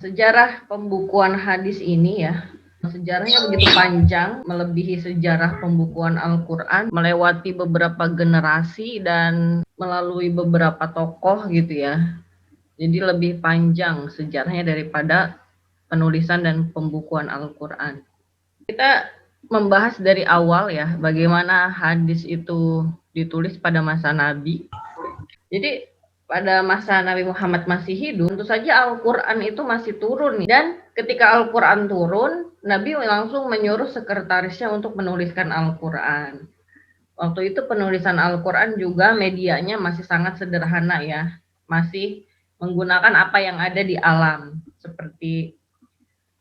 Sejarah pembukuan hadis ini ya, sejarahnya begitu panjang, melebihi sejarah pembukuan Al-Quran, melewati beberapa generasi dan melalui beberapa tokoh gitu ya. Jadi lebih panjang sejarahnya daripada penulisan dan pembukuan Al-Quran. Kita membahas dari awal ya, bagaimana hadis itu ditulis pada masa Nabi. Jadi pada masa Nabi Muhammad masih hidup, tentu saja Al-Quran itu masih turun. Dan ketika Al-Quran turun, Nabi langsung menyuruh sekretarisnya untuk menuliskan Al-Quran. Waktu itu penulisan Al-Quran juga medianya masih sangat sederhana ya. Masih menggunakan apa yang ada di alam. Seperti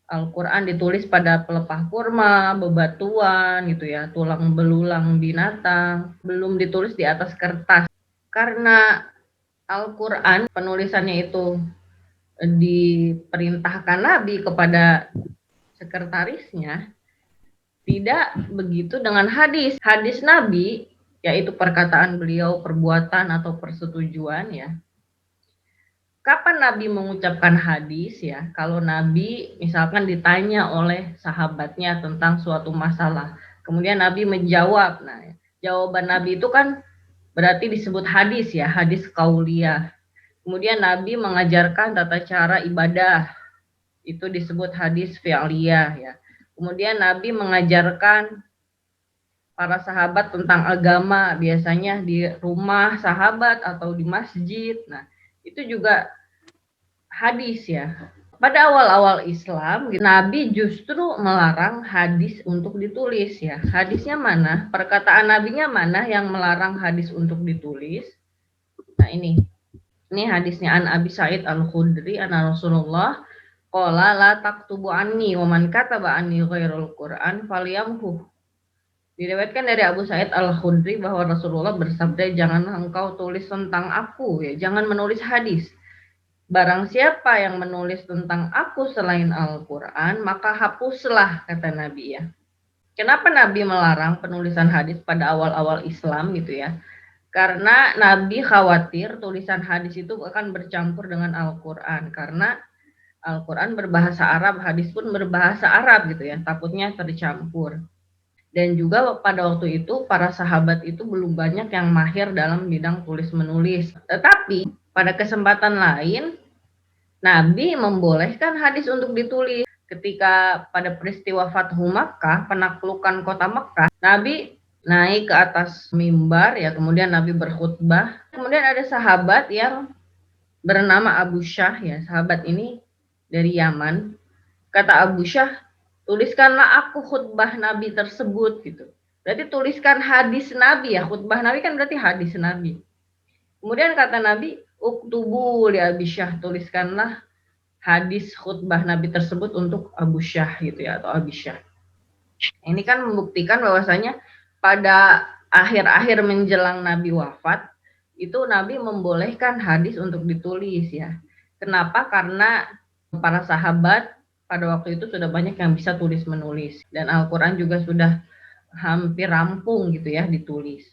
Al-Quran ditulis pada pelepah kurma, bebatuan gitu ya, tulang belulang binatang. Belum ditulis di atas kertas. Karena Al-Quran penulisannya itu diperintahkan Nabi kepada sekretarisnya, tidak begitu dengan hadis. Hadis Nabi, yaitu perkataan beliau, perbuatan atau persetujuan ya. Kapan Nabi mengucapkan hadis ya? Kalau Nabi misalkan ditanya oleh sahabatnya tentang suatu masalah, kemudian Nabi menjawab. Nah, jawaban Nabi itu kan berarti disebut hadis ya, hadis qauliyah. Kemudian Nabi mengajarkan tata cara ibadah, itu disebut hadis fi'liyah ya. Kemudian Nabi mengajarkan para sahabat tentang agama, biasanya di rumah sahabat atau di masjid. Nah, itu juga hadis ya. Pada awal-awal Islam, Nabi justru melarang hadis untuk ditulis ya. Hadisnya mana? Perkataan Nabinya mana yang melarang hadis untuk ditulis? Nah, ini hadisnya an Abi Sa'id Al-Khudri anna Rasulullah qala la taktubu anni wa man kataba anni ghairul Qur'an falyamhu. Diriwayatkan dari Abu Sa'id Al-Khudri bahwa Rasulullah bersabda, janganlah engkau tulis tentang aku ya, jangan menulis hadis. Barang siapa yang menulis tentang aku selain Al-Qur'an, maka hapuslah, kata Nabi ya. Kenapa Nabi melarang penulisan hadis pada awal-awal Islam gitu ya? Karena Nabi khawatir tulisan hadis itu akan bercampur dengan Al-Quran. Karena Al-Quran berbahasa Arab, hadis pun berbahasa Arab gitu ya. Takutnya tercampur. Dan juga pada waktu itu para sahabat itu belum banyak yang mahir dalam bidang tulis-menulis. Tetapi pada kesempatan lain, Nabi membolehkan hadis untuk ditulis. Ketika pada peristiwa Fathu Makkah, penaklukan kota Makkah, Nabi naik ke atas mimbar ya, kemudian Nabi berkhutbah. Kemudian ada sahabat yang bernama Abu Syah ya, sahabat ini dari Yaman. Kata Abu Syah, tuliskanlah aku khutbah Nabi tersebut gitu. Berarti tuliskan hadis Nabi ya, khutbah Nabi kan berarti hadis Nabi. Kemudian kata Nabi, uktubu li Abi Syah, tuliskanlah hadis khutbah Nabi tersebut untuk Abu Syah gitu ya, atau Abi Syah. Ini kan membuktikan bahwasanya pada akhir-akhir menjelang Nabi wafat, itu Nabi membolehkan hadis untuk ditulis ya. Kenapa? Karena para sahabat pada waktu itu sudah banyak yang bisa tulis menulis. Dan Al-Quran juga sudah hampir rampung gitu ya ditulis.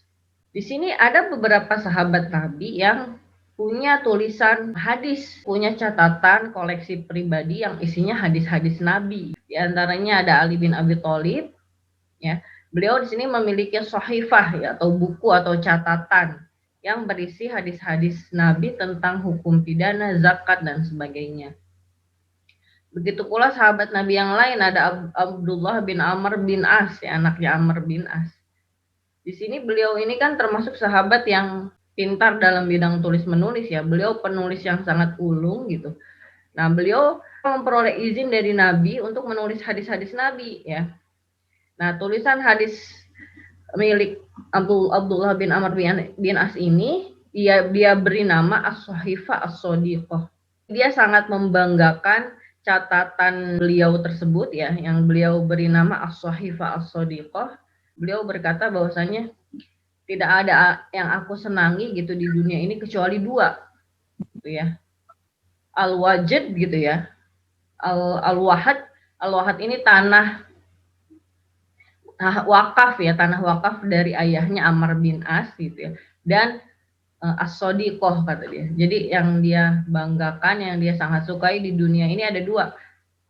Di sini ada beberapa sahabat Nabi yang punya tulisan hadis, punya catatan koleksi pribadi yang isinya hadis-hadis Nabi. Di antaranya ada Ali bin Abi Thalib, ya. Beliau di sini memiliki sahifah ya, atau buku atau catatan yang berisi hadis-hadis Nabi tentang hukum pidana, zakat dan sebagainya. Begitu pula sahabat Nabi yang lain, ada Abdullah bin Amr bin As, ya, anaknya Amr bin As. Di sini beliau ini kan termasuk sahabat yang pintar dalam bidang tulis menulis ya. Beliau penulis yang sangat ulung gitu. Nah, beliau memperoleh izin dari Nabi untuk menulis hadis-hadis Nabi ya. Nah, tulisan hadis milik Abdullah bin Amr bin As ini dia beri nama As-Sahifah As-Sadiqah. Dia sangat membanggakan catatan beliau tersebut ya, yang beliau beri nama As-Sahifah As-Sadiqah. Beliau berkata bahwasanya tidak ada yang aku senangi gitu di dunia ini kecuali dua gitu ya. Al-Wajid gitu ya. Al-Wahad. Al-Wahad ini tanah wakaf ya, tanah wakaf dari ayahnya Amr bin As gitu ya. Dan as-sodiqoh kata dia. Jadi yang dia banggakan, yang dia sangat sukai di dunia ini ada dua.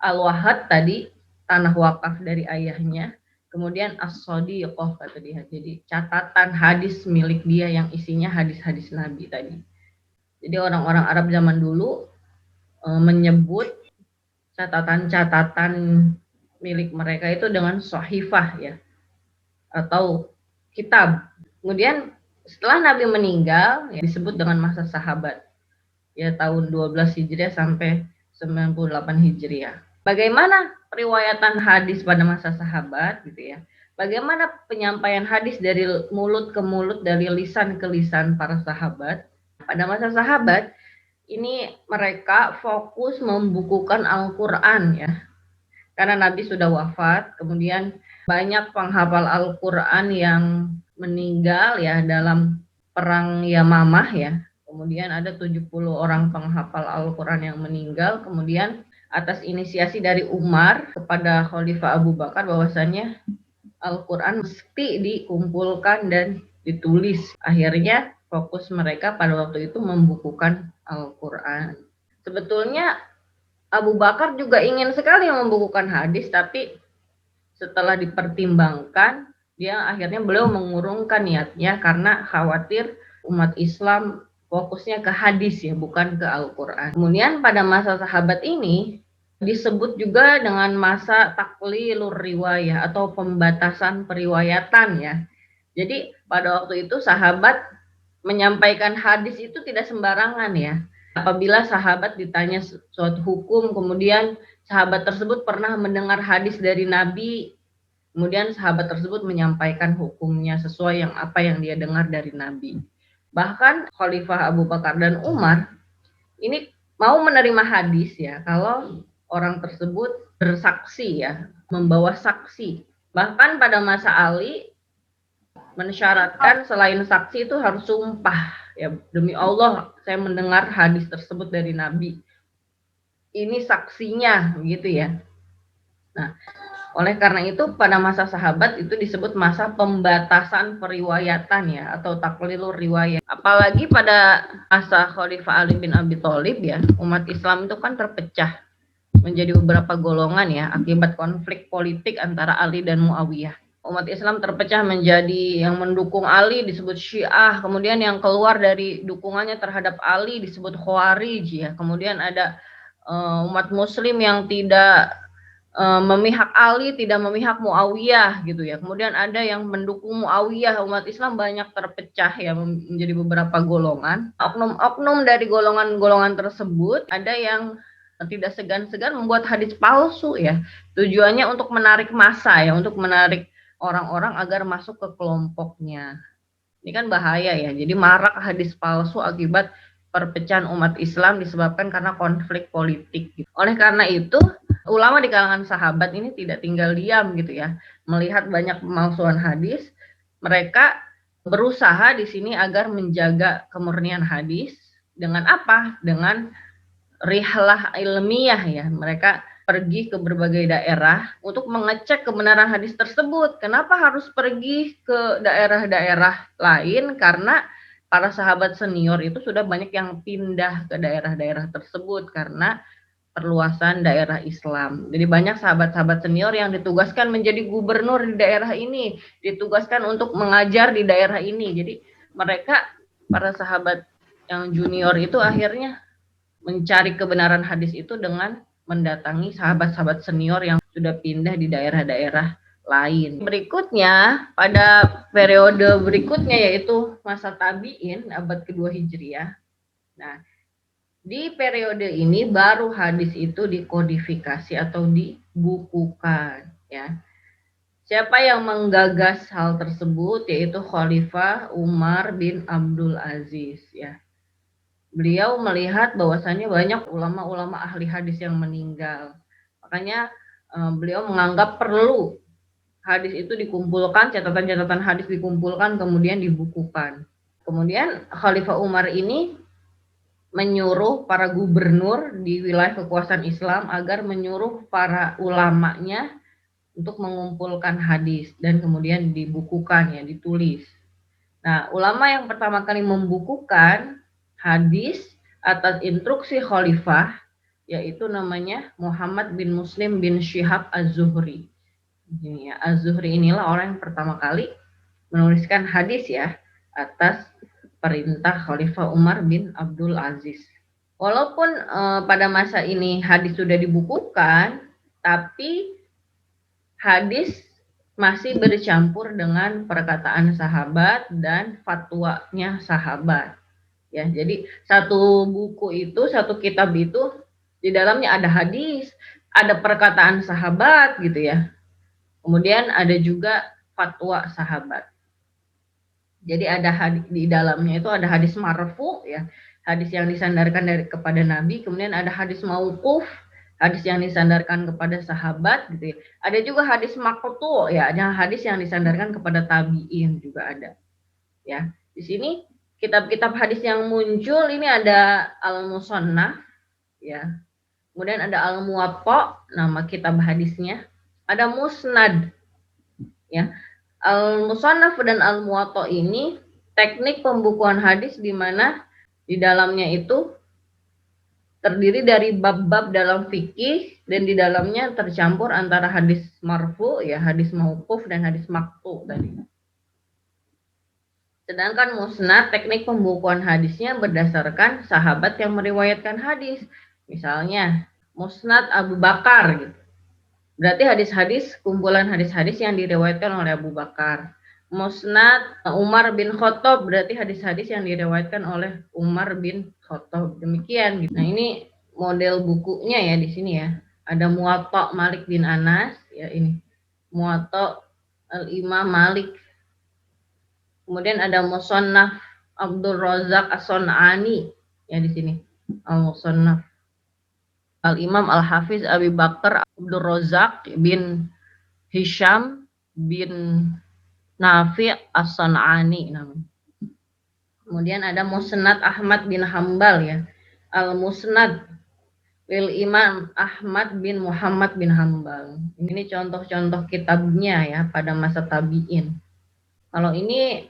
Al-Wahad tadi, tanah wakaf dari ayahnya. Kemudian as-sodiqoh kata dia. Jadi catatan hadis milik dia yang isinya hadis-hadis Nabi tadi. Jadi orang-orang Arab zaman dulu menyebut catatan-catatan milik mereka itu dengan sahifah ya, atau kitab. Kemudian setelah Nabi meninggal ya, disebut dengan masa sahabat ya, tahun 12 Hijriah sampai 98 Hijriah. Bagaimana periwayatan hadis pada masa sahabat gitu ya? Bagaimana penyampaian hadis dari mulut ke mulut, dari lisan ke lisan para sahabat? Pada masa sahabat ini mereka fokus membukukan Al-Qur'an ya. Karena Nabi sudah wafat, kemudian banyak penghafal Al-Qur'an yang meninggal ya dalam perang Yamamah ya. Kemudian ada 70 orang penghafal Al-Qur'an yang meninggal. Kemudian atas inisiasi dari Umar kepada Khalifah Abu Bakar bahwasanya Al-Qur'an mesti dikumpulkan dan ditulis. Akhirnya fokus mereka pada waktu itu membukukan Al-Qur'an. Sebetulnya Abu Bakar juga ingin sekali membukukan hadis, tapi setelah dipertimbangkan, akhirnya beliau mengurungkan niatnya karena khawatir umat Islam fokusnya ke hadis ya, bukan ke Al-Qur'an. Kemudian pada masa sahabat ini disebut juga dengan masa taklilur riwayah atau pembatasan periwayatan ya. Jadi pada waktu itu sahabat menyampaikan hadis itu tidak sembarangan ya. Apabila sahabat ditanya suatu hukum, kemudian sahabat tersebut pernah mendengar hadis dari Nabi, kemudian sahabat tersebut menyampaikan hukumnya sesuai apa yang dia dengar dari Nabi. Bahkan Khalifah Abu Bakar dan Umar ini mau menerima hadis ya kalau orang tersebut bersaksi ya, membawa saksi. Bahkan pada masa Ali mensyaratkan selain saksi itu harus sumpah ya, demi Allah saya mendengar hadis tersebut dari Nabi, ini saksinya gitu ya. Nah, oleh karena itu pada masa sahabat itu disebut masa pembatasan periwayatan ya, atau taklilur riwayat. Apalagi pada masa Khalifah Ali bin Abi Thalib ya, umat Islam itu kan terpecah menjadi beberapa golongan ya akibat konflik politik antara Ali dan Muawiyah. Umat Islam terpecah menjadi yang mendukung Ali disebut Syiah, kemudian yang keluar dari dukungannya terhadap Ali disebut Khawarij ya. Kemudian ada umat Muslim yang tidak memihak Ali, tidak memihak Muawiyah gitu ya. Kemudian ada yang mendukung Muawiyah. Umat Islam banyak terpecah ya menjadi beberapa golongan. Oknum-oknum dari golongan-golongan tersebut ada yang tidak segan-segan membuat hadis palsu ya. Tujuannya untuk menarik massa ya, untuk menarik orang-orang agar masuk ke kelompoknya. Ini kan bahaya ya. Jadi marak hadis palsu akibat perpecahan umat Islam disebabkan karena konflik politik. Oleh karena itu, ulama di kalangan sahabat ini tidak tinggal diam gitu ya. Melihat banyak pemalsuan hadis, mereka berusaha di sini agar menjaga kemurnian hadis dengan apa? Dengan rihlah ilmiah ya. Mereka pergi ke berbagai daerah untuk mengecek kebenaran hadis tersebut. Kenapa harus pergi ke daerah-daerah lain? Karena para sahabat senior itu sudah banyak yang pindah ke daerah-daerah tersebut karena perluasan daerah Islam. Jadi banyak sahabat-sahabat senior yang ditugaskan menjadi gubernur di daerah ini, ditugaskan untuk mengajar di daerah ini. Jadi mereka, para sahabat yang junior itu akhirnya mencari kebenaran hadis itu dengan mendatangi sahabat-sahabat senior yang sudah pindah di daerah-daerah lain. Berikutnya, pada periode berikutnya yaitu masa tabi'in abad kedua Hijriah. Nah, di periode ini baru hadis itu dikodifikasi atau dibukukan ya. Siapa yang menggagas hal tersebut yaitu Khalifah Umar bin Abdul Aziz ya. Beliau melihat bahwasannya banyak ulama-ulama ahli hadis yang meninggal. Makanya beliau menganggap perlu hadis itu dikumpulkan, catatan-catatan hadis dikumpulkan kemudian dibukukan. Kemudian Khalifah Umar ini menyuruh para gubernur di wilayah kekuasaan Islam agar menyuruh para ulamanya untuk mengumpulkan hadis dan kemudian dibukukan ya, ditulis. Nah, ulama yang pertama kali membukukan hadis atas instruksi khalifah yaitu namanya Muhammad bin Muslim bin Syihab Az-Zuhri. Ini ya, Az-Zuhri inilah orang yang pertama kali menuliskan hadis ya atas perintah Khalifah Umar bin Abdul Aziz. Walaupun pada masa ini hadis sudah dibukukan, tapi hadis masih bercampur dengan perkataan sahabat dan fatwanya sahabat. Ya, jadi satu buku itu, satu kitab itu di dalamnya ada hadis, ada perkataan sahabat gitu ya. Kemudian ada juga fatwa sahabat. Jadi ada hadis di dalamnya itu ada hadis marfu ya, hadis yang disandarkan kepada Nabi, kemudian ada hadis mauquf, hadis yang disandarkan kepada sahabat gitu ya. Ada juga hadis maqtu ya, ada hadis yang disandarkan kepada tabi'in juga ada. Ya. Di sini kitab-kitab hadis yang muncul ini ada Al-Musannaf ya. Kemudian ada Al-Muwatta nama kitab hadisnya. Ada Musnad ya. Al-Musannaf dan Al-Muwatta ini teknik pembukuan hadis di mana di dalamnya itu terdiri dari bab-bab dalam fikih dan di dalamnya tercampur antara hadis marfu ya, hadis mauquf dan hadis maqtu tadi. Sedangkan musnad teknik pembukuan hadisnya berdasarkan sahabat yang meriwayatkan hadis. Misalnya musnad Abu Bakar gitu. Berarti hadis-hadis kumpulan hadis-hadis yang diriwayatkan oleh Abu Bakar. Musnad Umar bin Khattab berarti hadis-hadis yang diriwayatkan oleh Umar bin Khattab. Demikian gitu. Nah, ini model bukunya ya di sini ya. Ada Muwatta Malik bin Anas ya ini. Muwatta Al-Imam Malik. Kemudian ada Musannaf Abdul Razak As-Sun'ani ya di sini. Al-Musannaf Al-Imam Al-Hafiz Abi Bakar Abdul Razak bin Hisham bin Nafi' As-Sun'ani namanya. Kemudian ada Musnad Ahmad bin Hambal ya. Al-Musnad lil Imam Ahmad bin Muhammad bin Hambal. Ini contoh-contoh kitabnya ya pada masa tabi'in. Kalau ini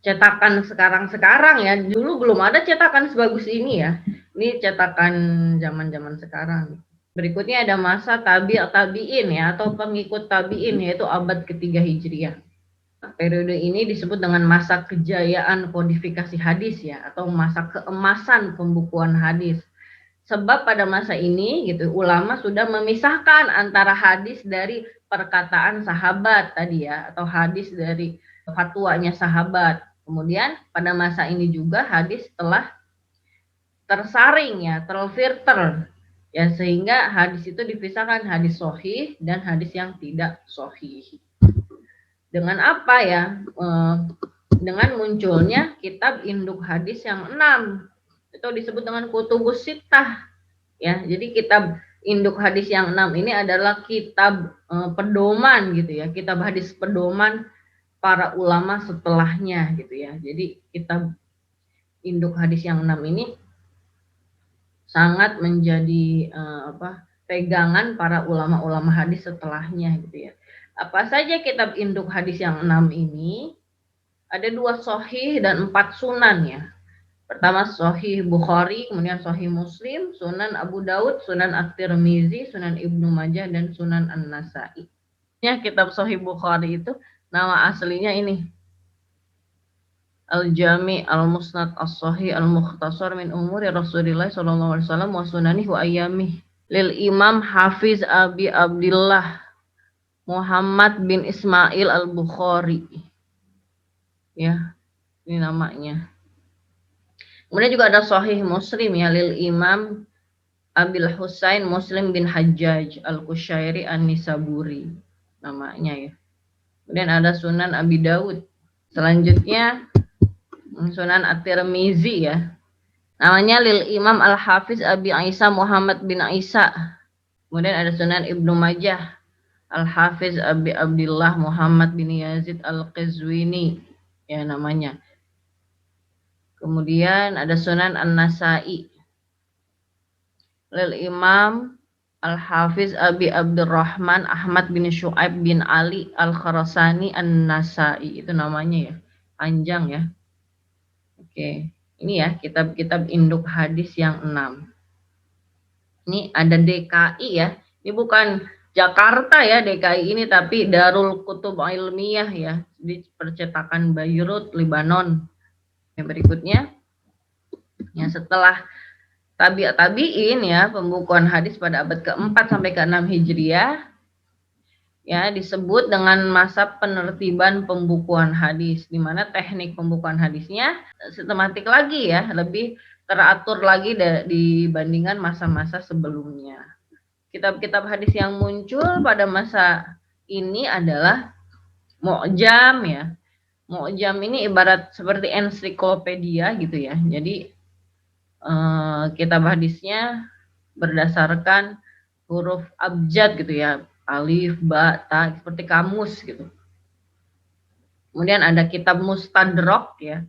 cetakan sekarang ya, dulu belum ada cetakan sebagus ini ya. Ini cetakan zaman-zaman sekarang. Berikutnya ada masa tabi'in ya atau pengikut tabi'in yaitu abad ketiga Hijriah. Periode ini disebut dengan masa kejayaan kodifikasi hadis ya atau masa keemasan pembukuan hadis. Sebab pada masa ini gitu ulama sudah memisahkan antara hadis dari perkataan sahabat tadi ya atau hadis dari fatwanya sahabat. Kemudian pada masa ini juga hadis telah tersaring ya, terfilter ya sehingga hadis itu dipisahkan hadis sahih dan hadis yang tidak sahih. Dengan apa ya? Dengan munculnya kitab induk hadis yang 6. Itu disebut dengan kutubus sittah ya. Jadi kitab induk hadis yang 6 ini adalah kitab pedoman gitu ya, kitab hadis pedoman para ulama setelahnya gitu ya. Jadi kitab induk hadis yang 6 ini sangat menjadi pegangan para ulama-ulama hadis setelahnya gitu ya. Apa saja kitab induk hadis yang 6 ini? Ada 2 sahih dan 4 sunan ya. Pertama sahih Bukhari, kemudian sahih Muslim, Sunan Abu Daud, Sunan At-Tirmizi, Sunan Ibnu Majah dan Sunan An-Nasa'i. Ya, kitab sahih Bukhari itu nama aslinya ini Al-Jami' Al-Musnad As-Sahih Al-Mukhtasar min Umuri Rasulillah sallallahu alaihi wasallam wa sunanihi wa ayyamih lil Imam Hafiz Abi Abdillah Muhammad bin Ismail Al-Bukhari. Ya, ini namanya. Kemudian juga ada Sahih Muslim ya lil Imam Abil Husain Muslim bin Hajjaj Al-Qushairi An-Nisaburi namanya ya. Kemudian ada Sunan Abi Daud. Selanjutnya Sunan At-Tirmizi ya. Namanya lil Imam Al-Hafiz Abi Isa Muhammad bin Isa. Kemudian ada Sunan Ibnu Majah Al-Hafiz Abi Abdillah Muhammad bin Yazid Al-Qazwini ya namanya. Kemudian ada Sunan An-Nasa'i lil Imam Al-Hafiz Abi Abdurrahman Ahmad bin Syu'aib bin Ali Al-Kharasani An-Nasa'i itu namanya ya. panjang ya. Oke, ini ya kitab-kitab induk hadis yang 6. Ini ada DKI ya. Ini bukan Jakarta ya DKI ini, tapi Darul Kutub Ilmiah ya, di percetakan Beirut, Lebanon. Yang berikutnya, yang setelah tabi'in ya, pembukuan hadis pada abad ke-4 sampai ke-6 Hijriah, ya disebut dengan masa penertiban pembukuan hadis, di mana teknik pembukuan hadisnya sistematik lagi ya, lebih teratur lagi dibandingkan masa-masa sebelumnya. Kitab-kitab hadis yang muncul pada masa ini adalah Mu'jam ya. Mu'jam ini ibarat seperti ensiklopedia gitu ya. Jadi kitab hadisnya berdasarkan huruf abjad gitu ya. Alif, ba, ta, seperti kamus gitu. Kemudian ada kitab Mustadrak ya.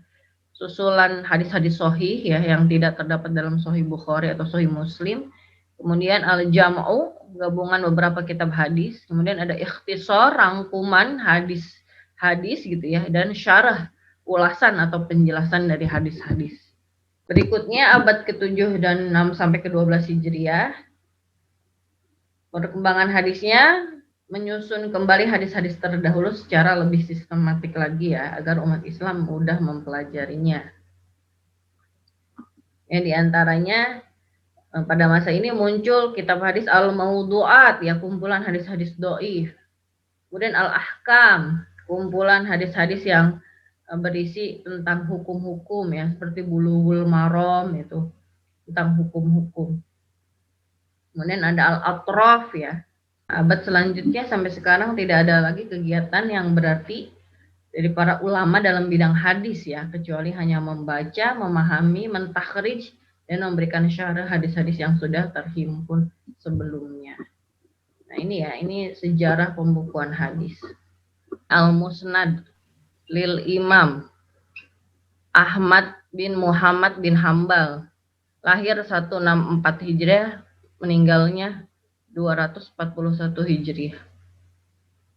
Susulan hadis-hadis sahih ya yang tidak terdapat dalam Sahih Bukhari atau Sahih Muslim. Kemudian Al-Jam'u, gabungan beberapa kitab hadis. Kemudian ada ikhtisar, rangkuman hadis-hadis gitu ya, dan syarah, ulasan atau penjelasan dari hadis-hadis. Berikutnya abad ke-7 dan 6 sampai ke-12 Hijriah. Perkembangan hadisnya menyusun kembali hadis-hadis terdahulu secara lebih sistematik lagi ya, agar umat Islam mudah mempelajarinya. Yang diantaranya pada masa ini muncul kitab hadis Al-Mawdu'at ya, kumpulan hadis-hadis do'if. Kemudian Al-Ahkam, kumpulan hadis-hadis yang berisi tentang hukum-hukum ya, seperti Bulughul Maram itu tentang hukum-hukum. Kemudian ada Al-Atraf ya. Abad selanjutnya sampai sekarang tidak ada lagi kegiatan yang berarti dari para ulama dalam bidang hadis ya, kecuali hanya membaca, memahami, mentakhrij, dan memberikan syarah hadis-hadis yang sudah terhimpun sebelumnya. Nah ini ya, ini sejarah pembukuan hadis. Al-Musnad lil Imam Ahmad bin Muhammad bin Hambal, lahir 164 Hijriah, meninggalnya 241 Hijriah.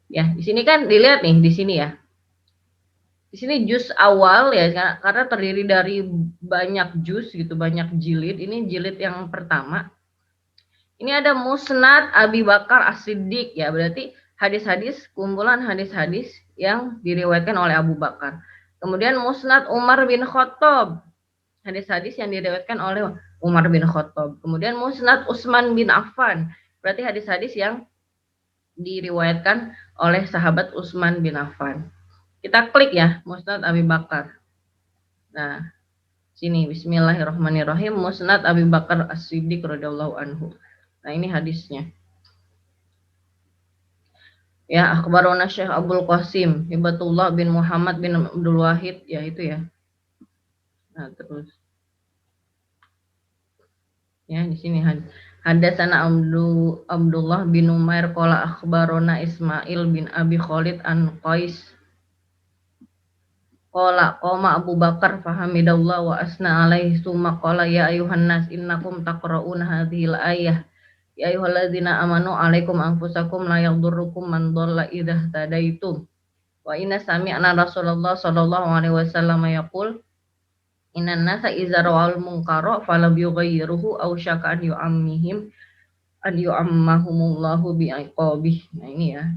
Ya, di sini kan dilihat nih di sini ya. Di sini juz awal ya, karena terdiri dari banyak juz gitu, banyak jilid. Ini jilid yang pertama. Ini ada Musnad Abi Bakar As-Siddiq ya, berarti hadis-hadis, kumpulan hadis-hadis yang diriwayatkan oleh Abu Bakar. Kemudian Musnad Umar bin Khattab, hadis-hadis yang diriwayatkan oleh Umar bin Khattab. Kemudian Musnad Utsman bin Affan, berarti hadis-hadis yang diriwayatkan oleh sahabat Utsman bin Affan. Kita klik ya, Musnad Abi Bakar. Nah, sini bismillahirrahmanirrahim, Musnad Abi Bakar As-Siddiq radhiyallahu anhu. Nah, ini hadisnya. Ya, akhbarona Syekh Abdul Qasim Hibatullah bin Muhammad bin Abdul Wahid, ya itu ya. Nah, terus. Ya, di sini Hadatsana Abdullah bin Umair qala akhbarona Ismail bin Abi Khalid an Qais qala qoma Abu Bakar fahamidallah wa asna alaihi summa qala ya ayuhan nas innakum taqra'una hadhil ayah ya ayyuhalladzina amanu alaikum anfusakum la yadurrukum man dhalla idza tadaitum wa inna sami'na Rasulullah sallallahu alaihi wasallam yaqul innan nasa idza ra'al munkara falam yughayyiruhu aw syaka an yu'ammahumullahu bi'iqabih. Nah ini ya.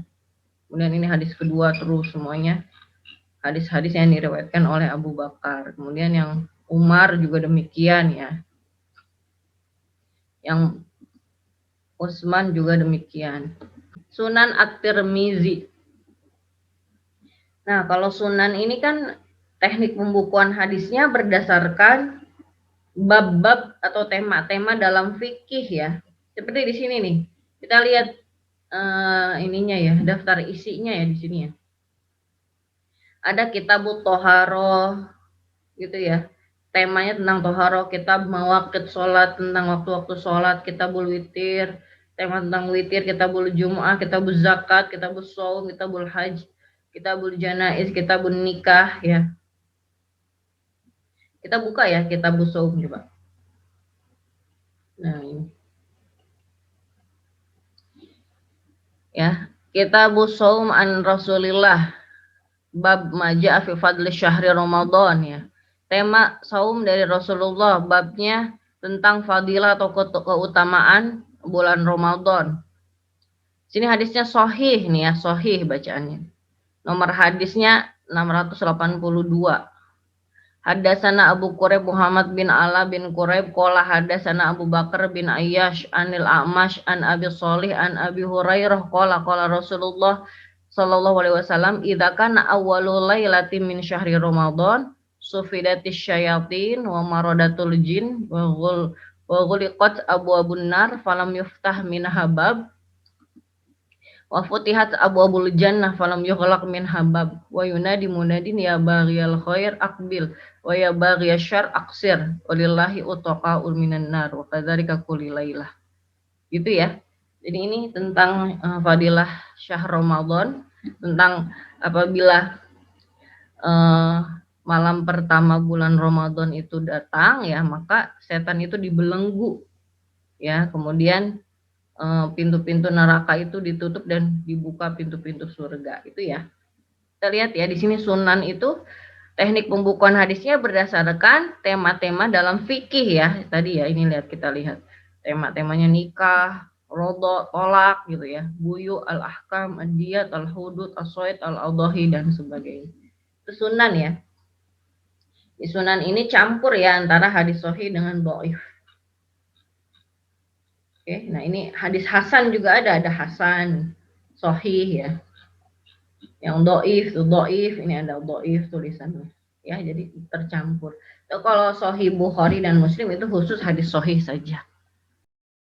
Kemudian ini hadis kedua, terus semuanya hadis-hadis yang diriwayatkan oleh Abu Bakar. Kemudian yang Umar juga demikian ya. Yang Utsman juga demikian. Sunan At-Tirmizi. Nah, kalau Sunan ini kan teknik pembukuan hadisnya berdasarkan bab-bab atau tema-tema dalam fikih ya. Seperti di sini nih. Kita lihat ininya ya, daftar isinya ya di sini ya. Ada kitabut toharoh gitu ya. Temanya tentang toharoh, kitab mawaqit sholat, tentang waktu-waktu sholat, kitabul witir, tema tentang witir, kitabul jumu'ah, kitabul zakat, kitabul shaum, kitabul hajj, kitabul janaiz, kitabul nikah ya. Kita buka ya kitabul shaum coba. Nah ini. Ya, kitabul shaum an Rasulillah. bab maja fi fadli syahri Ramadan ya. Tema saum dari Rasulullah, babnya tentang fadilah atau keutamaan bulan Ramadan. Sini hadisnya sahih nih ya, sahih bacaannya. Nomor hadisnya 682. Haddatsana Abu Quraib Muhammad bin Ala bin Quraib qala haddatsana Abu Bakar bin Ayyash anil A'mash an Abi Shalih an Abi Hurairah qala qala Rasulullah sallallahu alaihi wasallam idza kana awwalul lailati min syahri Ramadan sufidatis syayatin wa maradatul jin wa ghuliqat abwabun nar falam yuftah minha bab wa futihat abwabul jannah falam yughlaq min habab wa yunadi munadin ya baghiyal khair aqbil wa ya baghiyasy syarr aqsir walillahi utaqaul minan nar wa kadzalika kulli lailah. Gitu ya. Jadi ini tentang fadilah syahr Ramadan, tentang apabila malam pertama bulan Ramadan itu datang ya, maka setan itu dibelenggu ya, kemudian pintu-pintu neraka itu ditutup dan dibuka pintu-pintu surga itu ya. Kita lihat ya di sini sunan itu teknik pembukuan hadisnya berdasarkan tema-tema dalam fikih ya. Tadi ya ini kita lihat tema-temanya nikah, rodho, tolak gitu ya, buyu, al-ahkam, ad-diyat, al-hudud, as-soid, al-adhahi dan sebagainya. Itu sunan ya. Di sunan ini campur ya antara hadis sahih dengan dhaif. Oke, nah ini hadis hasan juga ada hasan, sahih ya. Yang dhaif, ini ada dhaif tulisannya. Ya, jadi tercampur. Kalau sahih Bukhari dan Muslim itu khusus hadis sahih saja.